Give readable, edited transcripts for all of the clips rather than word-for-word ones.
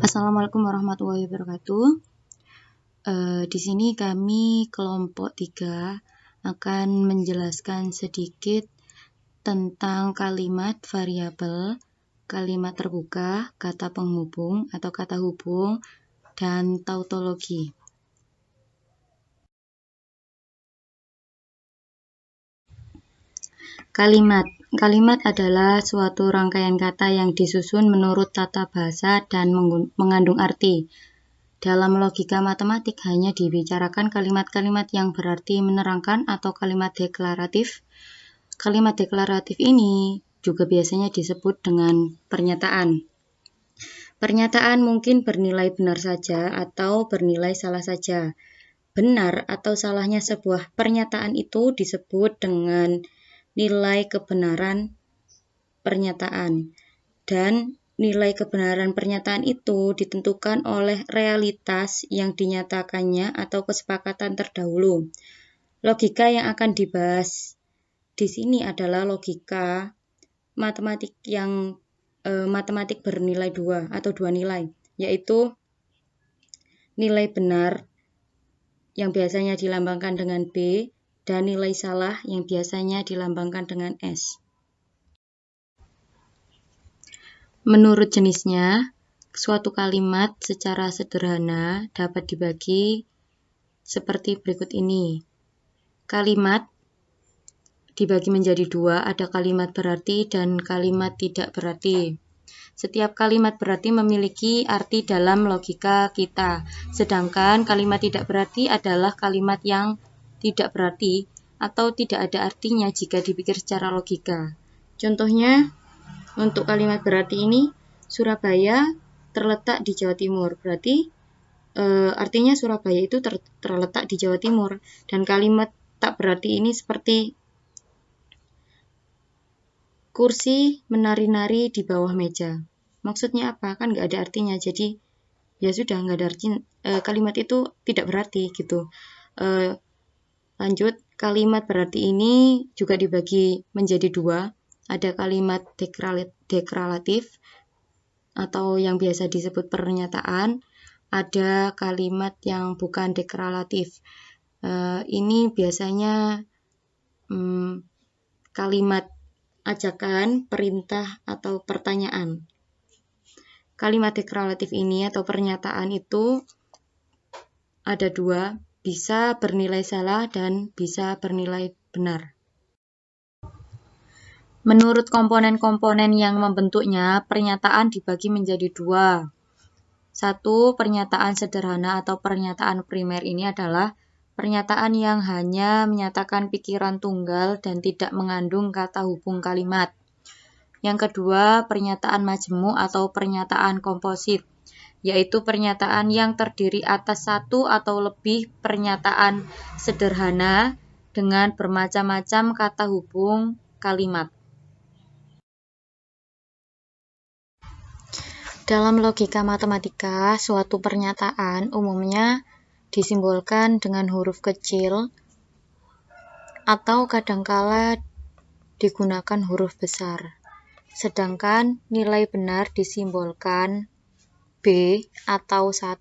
Assalamualaikum warahmatullahi wabarakatuh. Di sini kami kelompok 3 akan menjelaskan sedikit tentang kalimat variabel, kalimat terbuka, kata penghubung atau kata hubung, dan tautologi. Kalimat adalah suatu rangkaian kata yang disusun menurut tata bahasa dan mengandung arti. Dalam logika matematik hanya dibicarakan kalimat-kalimat yang berarti menerangkan atau kalimat deklaratif. Kalimat deklaratif ini juga biasanya disebut dengan pernyataan. Pernyataan mungkin bernilai benar saja atau bernilai salah saja. Benar atau salahnya sebuah pernyataan itu disebut dengan nilai kebenaran pernyataan, dan nilai kebenaran pernyataan itu ditentukan oleh realitas yang dinyatakannya atau kesepakatan terdahulu. Logika yang akan dibahas di sini adalah logika matematik yang matematik bernilai 2 atau 2 nilai, yaitu nilai benar yang biasanya dilambangkan dengan B dan nilai salah yang biasanya dilambangkan dengan S. Menurut jenisnya, suatu kalimat secara sederhana dapat dibagi seperti berikut ini. Kalimat dibagi menjadi 2, ada kalimat berarti dan kalimat tidak berarti. Setiap kalimat berarti memiliki arti dalam logika kita, sedangkan kalimat tidak berarti adalah kalimat yang tidak berarti atau tidak ada artinya jika dipikir secara logika. Contohnya, untuk kalimat berarti ini, Surabaya terletak di Jawa Timur. Berarti artinya Surabaya itu terletak di Jawa Timur. Dan kalimat tak berarti ini seperti kursi menari-nari di bawah meja. Maksudnya apa? Kan nggak ada artinya. Jadi ya sudah, nggak ada arti. Kalimat itu tidak berarti gitu. Lanjut, kalimat berarti ini juga dibagi menjadi 2. Ada kalimat deklaratif atau yang biasa disebut pernyataan, ada kalimat yang bukan deklaratif. Ini biasanya kalimat ajakan, perintah, atau pertanyaan. Kalimat deklaratif ini atau pernyataan itu ada 2, bisa bernilai salah dan bisa bernilai benar. Menurut komponen-komponen yang membentuknya, pernyataan dibagi menjadi 2. 1. Pernyataan sederhana atau pernyataan primer ini adalah pernyataan yang hanya menyatakan pikiran tunggal dan tidak mengandung kata hubung kalimat. Yang kedua, pernyataan majemuk atau pernyataan komposit, yaitu pernyataan yang terdiri atas 1 atau lebih pernyataan sederhana dengan bermacam-macam kata hubung kalimat. Dalam logika matematika, suatu pernyataan umumnya disimbolkan dengan huruf kecil atau kadangkala digunakan huruf besar. Sedangkan nilai benar disimbolkan B atau 1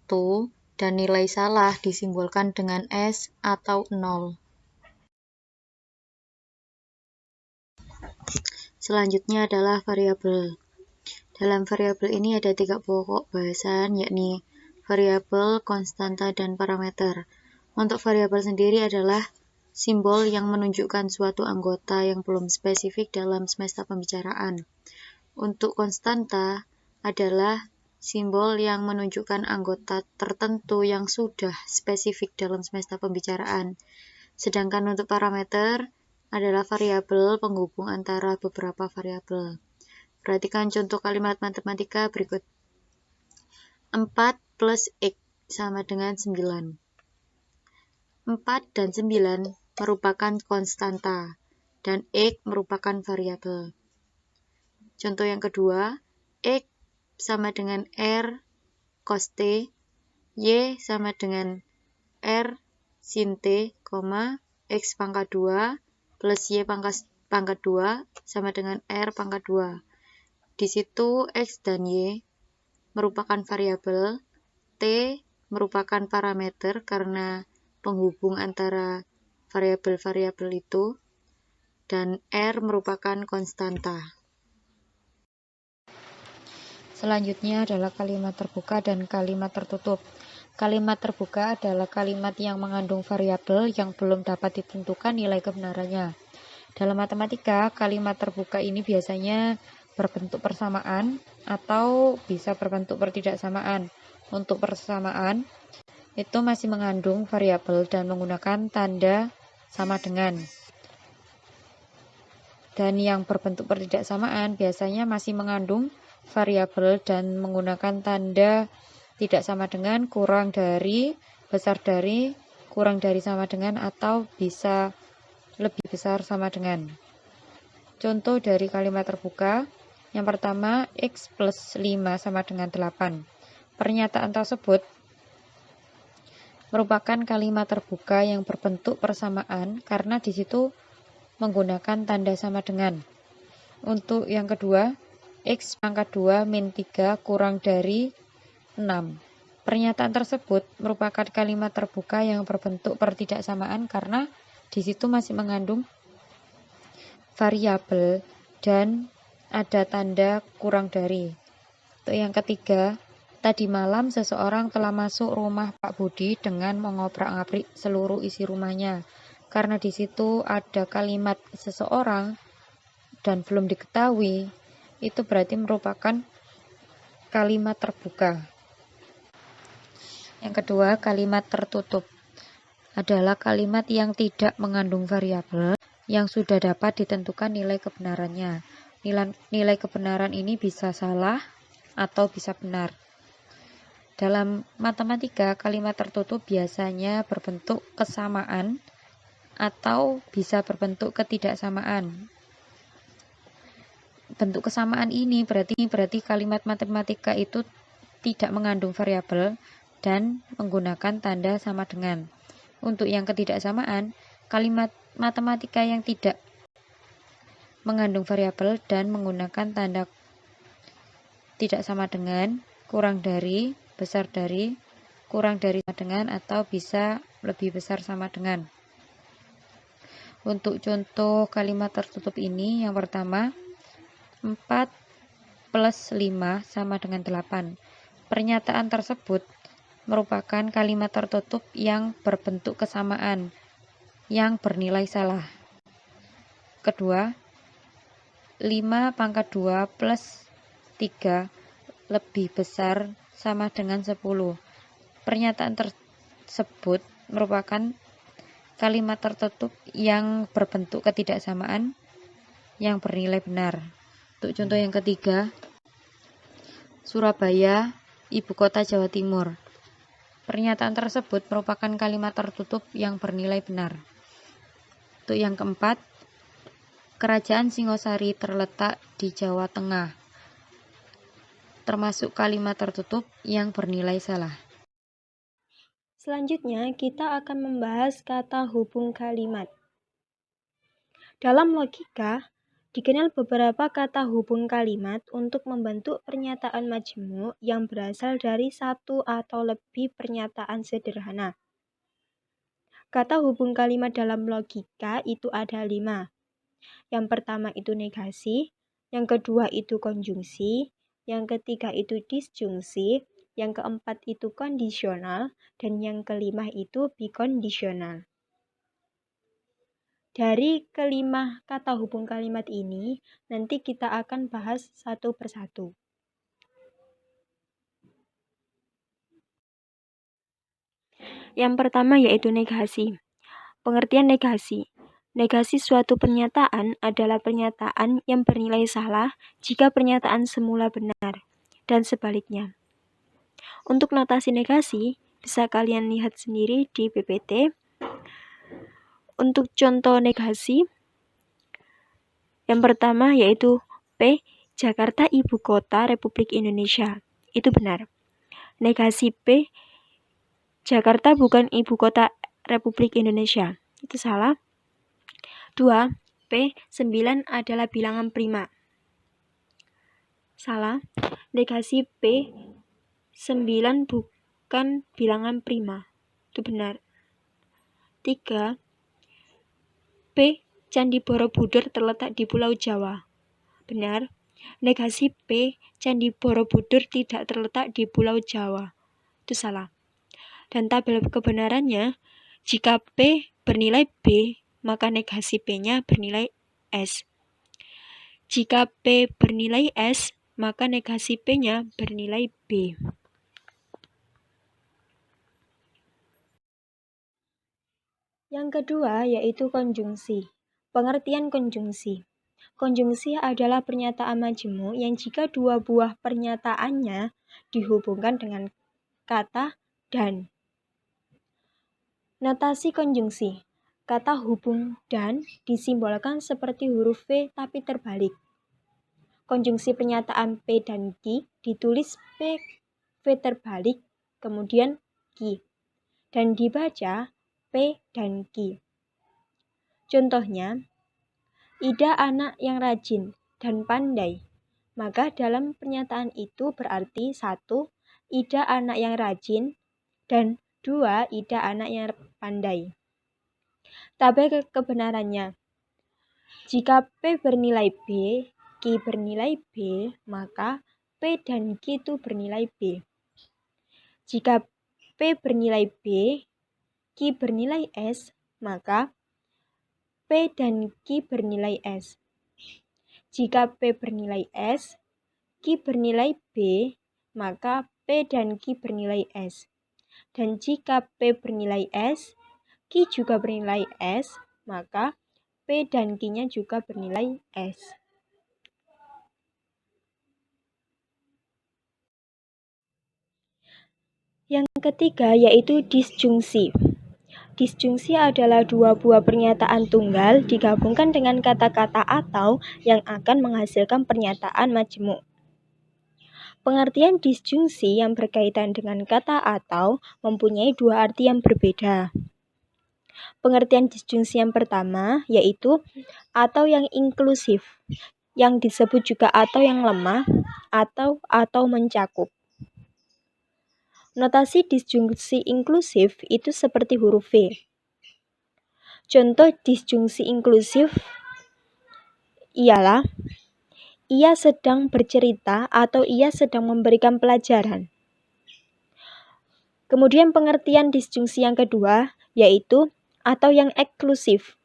dan nilai salah disimbolkan dengan S atau 0. Selanjutnya adalah variabel. Dalam variabel ini ada 3 pokok bahasan, yakni variabel, konstanta, dan parameter. Untuk variabel sendiri adalah simbol yang menunjukkan suatu anggota yang belum spesifik dalam semesta pembicaraan. Untuk konstanta adalah simbol yang menunjukkan anggota tertentu yang sudah spesifik dalam semesta pembicaraan. Sedangkan untuk parameter adalah variabel penghubung antara beberapa variabel. Perhatikan contoh kalimat matematika berikut. 4 plus X sama dengan 9. 4 dan 9 merupakan konstanta, dan X merupakan variabel. Contoh yang kedua, X sama dengan R cos T, Y sama dengan R sin T, X pangkat 2 plus Y pangkat 2 sama dengan R pangkat 2. Di situ X dan Y merupakan variabel, T merupakan parameter karena penghubung antara variabel-variabel itu, dan R merupakan konstanta. Selanjutnya adalah kalimat terbuka dan kalimat tertutup. Kalimat terbuka adalah kalimat yang mengandung variabel yang belum dapat ditentukan nilai kebenarannya. Dalam matematika, kalimat terbuka ini biasanya berbentuk persamaan atau bisa berbentuk pertidaksamaan. Untuk persamaan, itu masih mengandung variabel dan menggunakan tanda sama dengan. Dan yang berbentuk pertidaksamaan biasanya masih mengandung variabel dan menggunakan tanda tidak sama dengan, kurang dari, besar dari, kurang dari sama dengan, atau bisa lebih besar sama dengan. Contoh dari kalimat terbuka, yang pertama, X plus 5 sama dengan 8. Pernyataan tersebut merupakan kalimat terbuka yang berbentuk persamaan karena di situ menggunakan tanda sama dengan. Untuk yang kedua, X pangkat 2 min 3 kurang dari 6. Pernyataan tersebut merupakan kalimat terbuka yang berbentuk pertidaksamaan karena di situ masih mengandung variabel dan ada tanda kurang dari. Untuk yang ketiga, tadi malam seseorang telah masuk rumah Pak Budi dengan mengobrak-abrik seluruh isi rumahnya. Karena di situ ada kalimat seseorang dan belum diketahui, itu berarti merupakan kalimat terbuka. Yang kedua, kalimat tertutup adalah kalimat yang tidak mengandung variabel yang sudah dapat ditentukan nilai kebenarannya. Nilai kebenaran ini bisa salah atau bisa benar. Dalam matematika, kalimat tertutup biasanya berbentuk kesamaan atau bisa berbentuk ketidaksamaan. Bentuk kesamaan ini berarti kalimat matematika itu tidak mengandung variabel dan menggunakan tanda sama dengan. Untuk yang ketidaksamaan, kalimat matematika yang tidak mengandung variabel dan menggunakan tanda tidak sama dengan, kurang dari, besar dari, kurang dari sama dengan, atau bisa lebih besar sama dengan. Untuk contoh kalimat tertutup ini, yang pertama, 4 plus 5 sama dengan 8. Pernyataan tersebut merupakan kalimat tertutup yang berbentuk kesamaan, yang bernilai salah. Kedua, 5 pangkat 2 plus 3 lebih besar sama dengan 10. Pernyataan tersebut merupakan kalimat tertutup yang berbentuk ketidaksamaan, yang bernilai benar. Untuk contoh yang ketiga, Surabaya, ibu kota Jawa Timur. Pernyataan tersebut merupakan kalimat tertutup yang bernilai benar. Untuk yang keempat, Kerajaan Singosari terletak di Jawa Tengah. Termasuk kalimat tertutup yang bernilai salah. Selanjutnya, kita akan membahas kata hubung kalimat. Dalam logika, dikenal beberapa kata hubung kalimat untuk membentuk pernyataan majemuk yang berasal dari satu atau lebih pernyataan sederhana. Kata hubung kalimat dalam logika itu ada 5. Yang pertama itu negasi, yang kedua itu konjungsi, yang ketiga itu disjungsi, yang keempat itu kondisional, dan yang kelima itu bikondisional. Dari kelima kata hubung kalimat ini, nanti kita akan bahas satu persatu. Yang pertama yaitu negasi. Pengertian negasi. Negasi suatu pernyataan adalah pernyataan yang bernilai salah jika pernyataan semula benar, dan sebaliknya. Untuk notasi negasi, bisa kalian lihat sendiri di PPT. Untuk contoh negasi, yang pertama yaitu P. Jakarta Ibu Kota Republik Indonesia. Itu benar. Negasi P. Jakarta bukan Ibu Kota Republik Indonesia. Itu salah. 2. P. 9 adalah bilangan prima. Salah. Negasi P. 9 bukan bilangan prima. Itu benar. 3. P. Candi Borobudur terletak di Pulau Jawa. Benar. Negasi P. Candi Borobudur tidak terletak di Pulau Jawa. Itu salah. Dan tabel kebenarannya, jika P bernilai B, maka negasi P-nya bernilai S. Jika P bernilai S, maka negasi P-nya bernilai B. Yang kedua yaitu konjungsi. Pengertian konjungsi. Konjungsi adalah pernyataan majemuk yang jika dua buah pernyataannya dihubungkan dengan kata dan. Notasi konjungsi. Kata hubung dan disimbolkan seperti huruf V tapi terbalik. Konjungsi pernyataan P dan Q ditulis P V terbalik, kemudian Q, dan dibaca P dan Q. Contohnya, Ida anak yang rajin dan pandai. Maka dalam pernyataan itu berarti 1. Ida anak yang rajin, dan 2. Ida anak yang pandai. Tabel kebenarannya. Jika P bernilai B, Q bernilai B, maka P dan Q itu bernilai B. Jika P bernilai B, Q bernilai S, maka P dan Q bernilai S. Jika P bernilai S, Q bernilai B, maka P dan Q bernilai S. Dan jika P bernilai S, Q juga bernilai S, maka P dan Q-nya juga bernilai S. Yang ketiga yaitu disjungsi. Disjungsi adalah dua buah pernyataan tunggal digabungkan dengan kata-kata atau yang akan menghasilkan pernyataan majemuk. Pengertian disjungsi yang berkaitan dengan kata atau mempunyai dua arti yang berbeda. Pengertian disjungsi yang pertama yaitu atau yang inklusif, yang disebut juga atau yang lemah atau mencakup. Notasi disjungsi inklusif itu seperti huruf V. Contoh disjungsi inklusif ialah ia sedang bercerita atau ia sedang memberikan pelajaran. Kemudian pengertian disjungsi yang kedua yaitu atau yang eksklusif,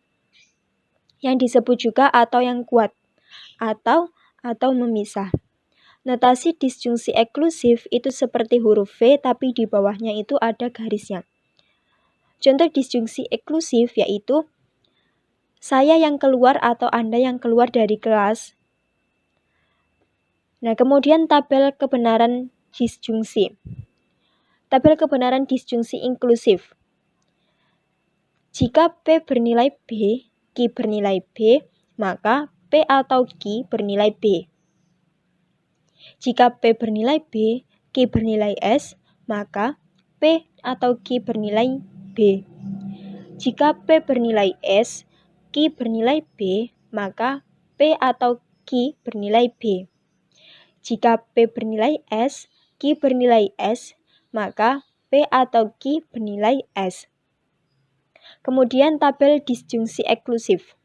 yang disebut juga atau yang kuat atau memisah. Notasi disjungsi eksklusif itu seperti huruf V tapi di bawahnya itu ada garisnya. Contoh disjungsi eksklusif yaitu saya yang keluar atau Anda yang keluar dari kelas. Nah, kemudian tabel kebenaran disjungsi. Tabel kebenaran disjungsi inklusif. Jika P bernilai B, Q bernilai B, maka P atau Q bernilai B. Jika P bernilai B, Q bernilai S, maka P atau Q bernilai B. Jika P bernilai S, Q bernilai B, maka P atau Q bernilai B. Jika P bernilai S, Q bernilai S, maka P atau Q bernilai S. Kemudian tabel disjungsi eksklusif.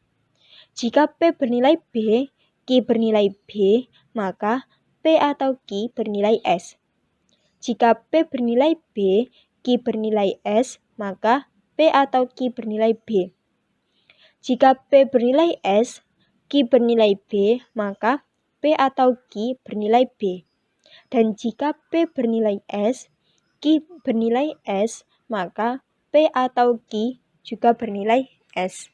Jika P bernilai B, Q bernilai B, maka P atau Q bernilai S. Jika P bernilai B, Q bernilai S, maka P atau Q bernilai B. Jika P bernilai S, Q bernilai B, maka P atau Q bernilai B. Dan jika P bernilai S, Q bernilai S, maka P atau Q juga bernilai S.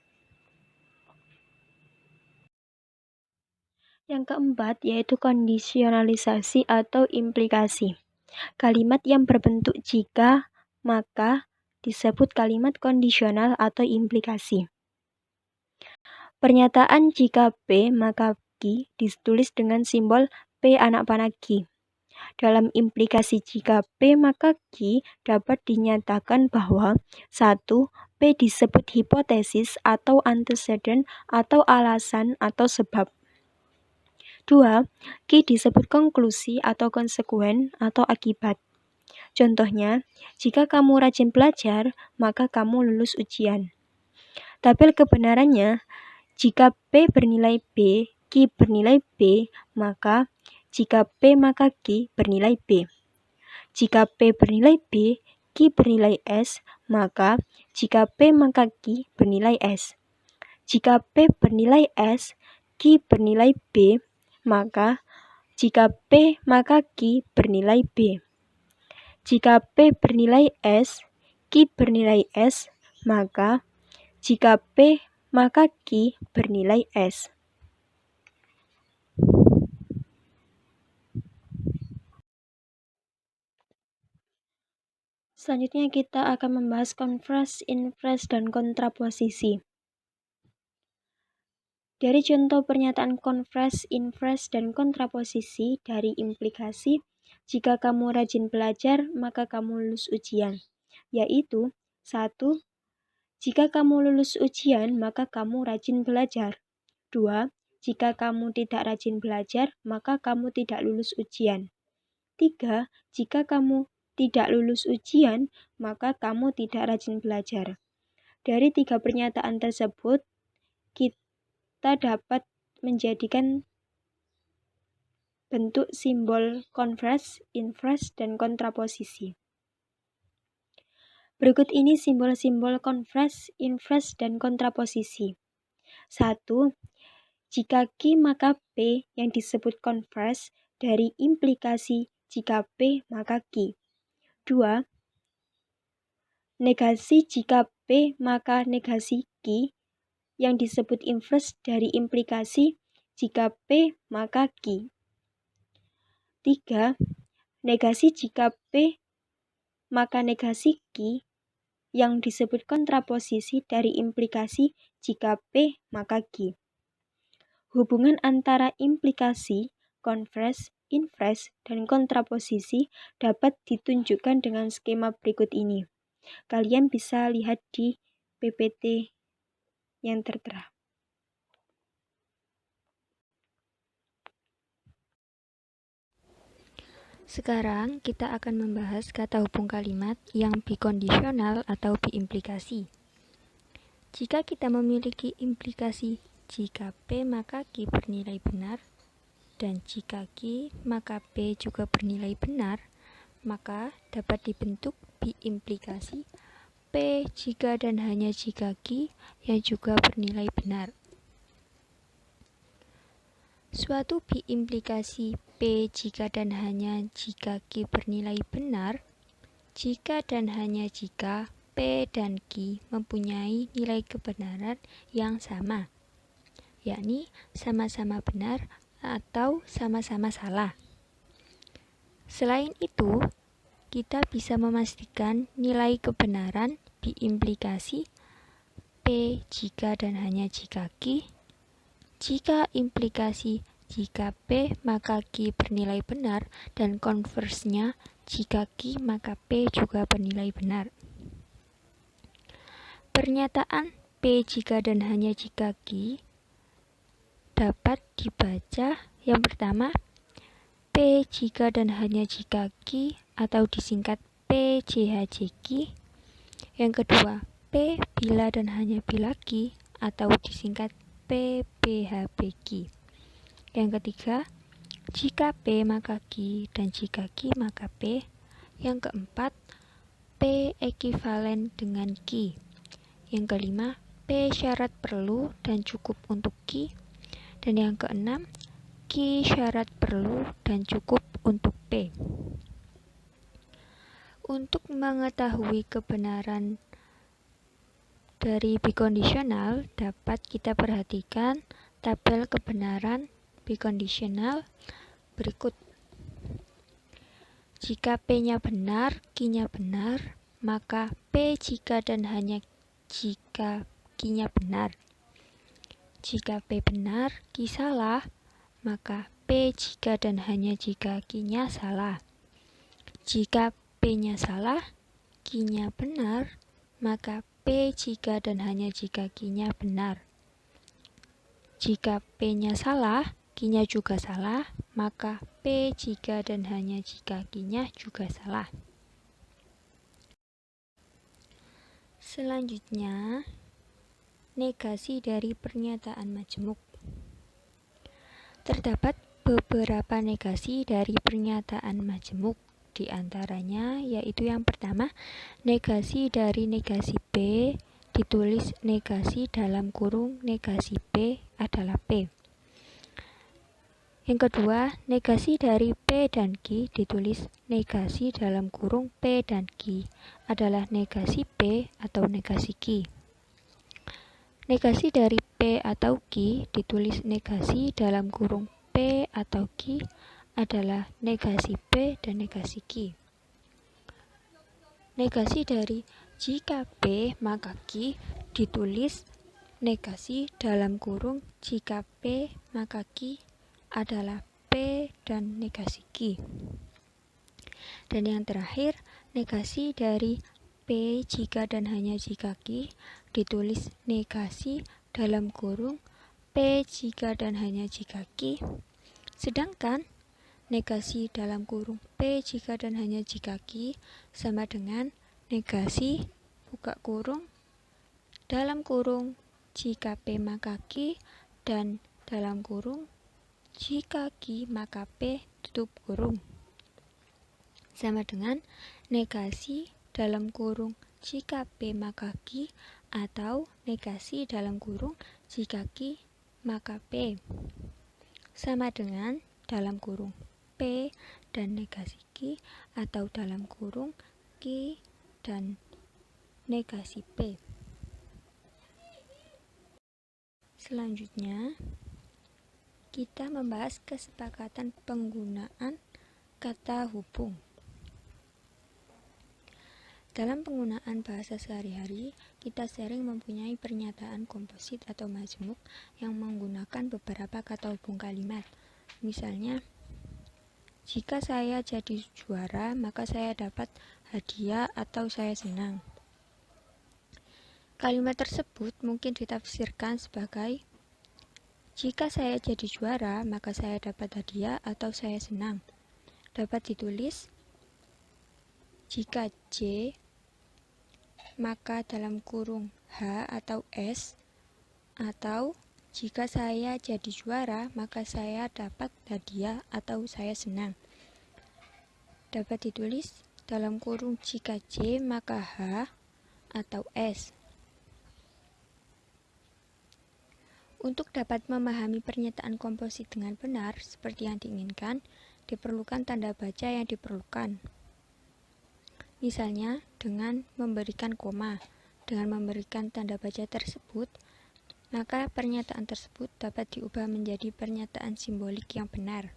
Yang keempat yaitu kondisionalisasi atau implikasi. Kalimat yang berbentuk jika, maka disebut kalimat kondisional atau implikasi. Pernyataan jika P maka Q ditulis dengan simbol P anak panah Q. Dalam implikasi jika P maka Q dapat dinyatakan bahwa 1. P disebut hipotesis atau antecedent atau alasan atau sebab. 2. Q disebut konklusi atau konsekuen atau akibat. Contohnya, jika kamu rajin belajar, maka kamu lulus ujian. Tabel kebenarannya, jika P bernilai B, Q bernilai B, maka jika P maka Q bernilai B. Jika P bernilai B, Q bernilai S, maka jika P maka Q bernilai S. Jika P bernilai S, Q bernilai B, maka jika P maka Q bernilai B. Jika P bernilai S, Q bernilai S, maka jika P maka Q bernilai S. Selanjutnya kita akan membahas konvers, invers, dan kontraposisi. Dari contoh pernyataan konvers, invers, dan kontraposisi dari implikasi, jika kamu rajin belajar, maka kamu lulus ujian, yaitu 1. Jika kamu lulus ujian, maka kamu rajin belajar. 2. Jika kamu tidak rajin belajar, maka kamu tidak lulus ujian. 3. Jika kamu tidak lulus ujian, maka kamu tidak rajin belajar. Dari 3 pernyataan tersebut, kita dapat menjadikan bentuk simbol konvers, invers, dan kontraposisi. Berikut ini simbol-simbol konvers, invers, dan kontraposisi. 1. Jika Q maka P yang disebut konvers dari implikasi jika P maka Q. 2. Negasi jika P maka negasi Q yang disebut invers dari implikasi jika P maka Q. 3. Negasi jika P maka negasi Q yang disebut kontraposisi dari implikasi jika P maka Q. Hubungan antara implikasi, konvers, invers, dan kontraposisi dapat ditunjukkan dengan skema berikut ini. Kalian bisa lihat di PPT yang tertera. Sekarang kita akan membahas kata hubung kalimat yang bikondisional atau biimplikasi. Jika kita memiliki implikasi jika P maka Q bernilai benar dan jika Q maka P juga bernilai benar, maka dapat dibentuk biimplikasi P jika dan hanya jika Q yang juga bernilai benar. Suatu biimplikasi P jika dan hanya jika Q bernilai benar, jika dan hanya jika P dan Q mempunyai nilai kebenaran yang sama, yakni sama-sama benar atau sama-sama salah. Selain itu, kita bisa memastikan nilai kebenaran biimplikasi P jika dan hanya jika Q, jika implikasi jika P maka Q bernilai benar dan konversnya jika Q maka P juga bernilai benar. Pernyataan P jika dan hanya jika Q dapat dibaca yang pertama P jika dan hanya jika Q atau disingkat PJHJQ. Yang kedua P bila dan hanya bila Q atau disingkat PBHBQ. Yang ketiga, jika P maka Q dan jika Q maka P. Yang keempat, P ekivalen dengan Q. Yang kelima, P syarat perlu dan cukup untuk Q. Dan yang keenam, Q syarat perlu dan cukup untuk P. Untuk mengetahui kebenaran dari bikondisional, dapat kita perhatikan tabel kebenaran bikondisional berikut. Jika P-nya benar, Q-nya benar, maka P jika dan hanya jika Q-nya benar. Jika P benar, Q salah, maka P jika dan hanya jika Q-nya salah. Jika P-nya salah, Q-nya benar, maka P jika dan hanya jika Q-nya benar. Jika P-nya salah, Q-nya juga salah, maka P jika dan hanya jika Q-nya juga salah. Selanjutnya, negasi dari pernyataan majemuk. Terdapat beberapa negasi dari pernyataan majemuk. Di antaranya yaitu yang pertama, negasi dari negasi P ditulis negasi dalam kurung negasi P adalah P. Yang kedua, negasi dari P dan Q ditulis negasi dalam kurung P dan Q adalah negasi P atau negasi Q. Negasi dari P atau Q ditulis negasi dalam kurung P atau Q adalah negasi P dan negasi Q. Negasi dari jika P maka Q ditulis negasi dalam kurung jika P maka Q adalah P dan negasi Q. Dan yang terakhir, negasi dari P jika dan hanya jika Q ditulis negasi dalam kurung P jika dan hanya jika Q. Sedangkan negasi dalam kurung P jika dan hanya jika Q sama dengan negasi buka kurung dalam kurung jika P maka Q dan dalam kurung jika Q maka P tutup kurung sama dengan negasi dalam kurung jika P maka Q atau negasi dalam kurung jika Q maka P sama dengan dalam kurung P dan negasi Q atau dalam kurung Q dan negasi P. Selanjutnya, kita membahas kesepakatan penggunaan kata hubung. Dalam penggunaan bahasa sehari-hari, kita sering mempunyai pernyataan komposit atau majemuk yang menggunakan beberapa kata hubung kalimat. Misalnya, jika saya jadi juara, maka saya dapat hadiah atau saya senang. Kalimat tersebut mungkin ditafsirkan sebagai, jika saya jadi juara, maka saya dapat hadiah atau saya senang. Dapat ditulis, jika J, maka dalam kurung H atau S, atau jika saya jadi juara, maka saya dapat hadiah atau saya senang. Dapat ditulis dalam kurung jika J maka H atau S. Untuk dapat memahami pernyataan komposit dengan benar seperti yang diinginkan, diperlukan tanda baca yang diperlukan. Misalnya dengan memberikan koma. Dengan memberikan tanda baca tersebut, maka pernyataan tersebut dapat diubah menjadi pernyataan simbolik yang benar.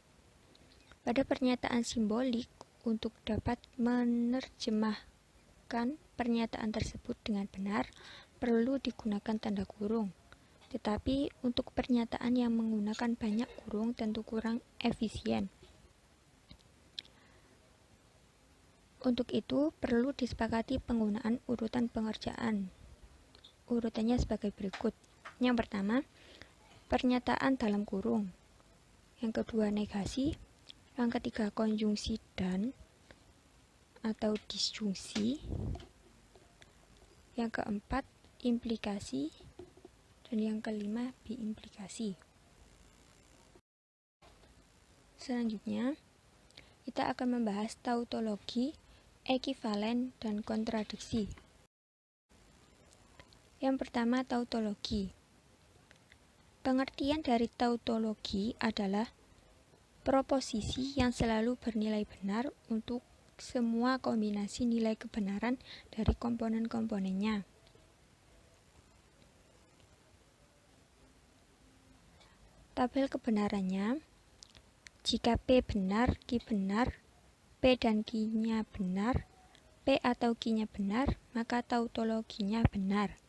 Pada pernyataan simbolik, untuk dapat menerjemahkan pernyataan tersebut dengan benar, perlu digunakan tanda kurung. Tetapi untuk pernyataan yang menggunakan banyak kurung tentu kurang efisien. Untuk itu, perlu disepakati penggunaan urutan pengerjaan. Urutannya sebagai berikut. Yang pertama, pernyataan dalam kurung. Yang kedua, negasi. Yang ketiga, konjungsi dan atau disjungsi. Yang keempat, implikasi. Dan yang kelima, biimplikasi. Selanjutnya, kita akan membahas tautologi, ekivalen, dan kontradiksi. Yang pertama, tautologi. Pengertian dari tautologi adalah proposisi yang selalu bernilai benar untuk semua kombinasi nilai kebenaran dari komponen-komponennya. Tabel kebenarannya, jika P benar, Q benar, P dan Q-nya benar, P atau Q-nya benar, maka tautologinya benar.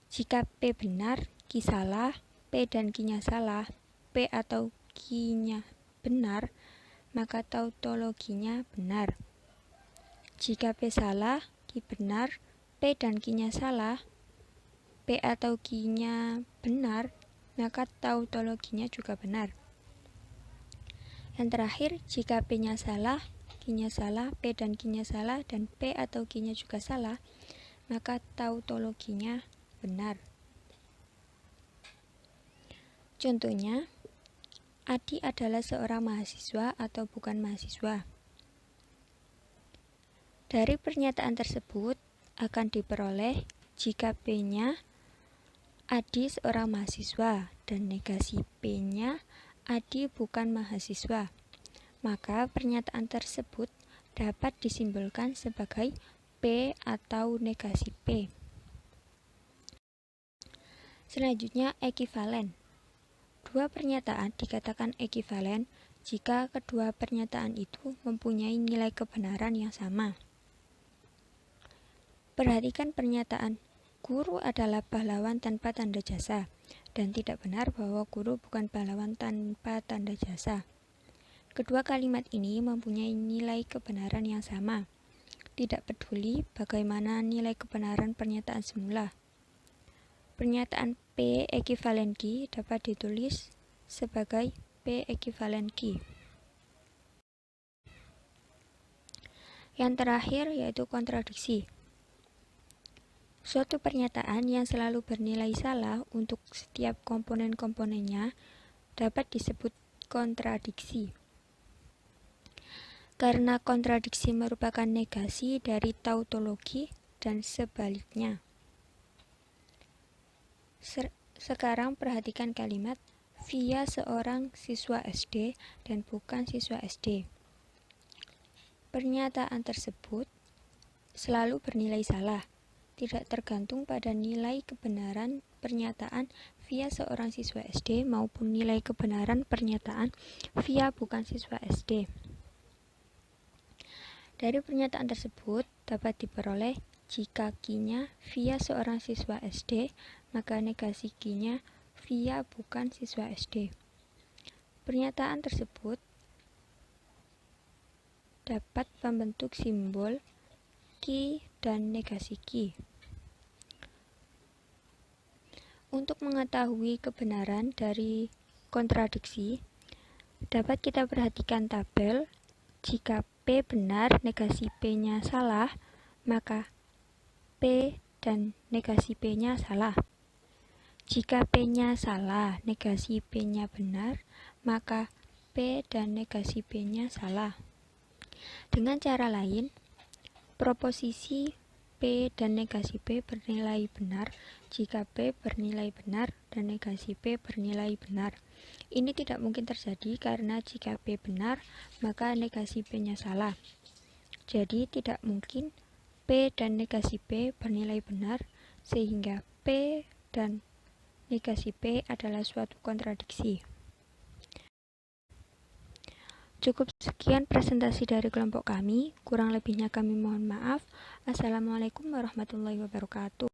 Jika P benar, Q salah, P dan Q-nya salah, P atau Q-nya benar, maka tautologinya benar. Jika P salah, Q benar, P dan Q-nya salah, P atau Q-nya benar, maka tautologinya juga benar. Yang terakhir, jika P-nya salah, Q-nya salah, P dan Q-nya salah, dan P atau Q-nya juga salah, maka tautologinya benar. Contohnya, Adi adalah seorang mahasiswa atau bukan mahasiswa. Dari pernyataan tersebut akan diperoleh jika P-nya Adi seorang mahasiswa dan negasi P-nya Adi bukan mahasiswa, maka pernyataan tersebut dapat disimbolkan sebagai P atau negasi P. Selanjutnya, ekivalen. Dua pernyataan dikatakan ekivalen jika kedua pernyataan itu mempunyai nilai kebenaran yang sama. Perhatikan pernyataan, guru adalah pahlawan tanpa tanda jasa, dan tidak benar bahwa guru bukan pahlawan tanpa tanda jasa. Kedua kalimat ini mempunyai nilai kebenaran yang sama, tidak peduli bagaimana nilai kebenaran pernyataan semula. Pernyataan P ekivalen Q dapat ditulis sebagai P ekivalen Q. Yang terakhir yaitu kontradiksi. Suatu pernyataan yang selalu bernilai salah untuk setiap komponen-komponennya dapat disebut kontradiksi. Karena kontradiksi merupakan negasi dari tautologi dan sebaliknya. Sekarang perhatikan kalimat via seorang siswa SD dan bukan siswa SD. Pernyataan tersebut selalu bernilai salah, tidak tergantung pada nilai kebenaran pernyataan via seorang siswa SD maupun nilai kebenaran pernyataan via bukan siswa SD. Dari pernyataan tersebut dapat diperoleh jika Q-nya via seorang siswa SD, maka negasi Q-nya via bukan siswa SD. Pernyataan tersebut dapat membentuk simbol Q dan negasi Q. Untuk mengetahui kebenaran dari kontradiksi, dapat kita perhatikan tabel. Jika P benar, negasi P-nya salah, maka P dan negasi P-nya salah. Jika P-nya salah, negasi P-nya benar, maka P dan negasi P-nya salah. Dengan cara lain, proposisi P dan negasi P bernilai benar jika P bernilai benar dan negasi P bernilai benar. Ini tidak mungkin terjadi karena jika P benar, maka negasi P-nya salah. Jadi tidak mungkin P dan negasi P bernilai benar, sehingga P dan negasi P adalah suatu kontradiksi. Cukup sekian presentasi dari kelompok kami, kurang lebihnya kami mohon maaf. Assalamualaikum warahmatullahi wabarakatuh.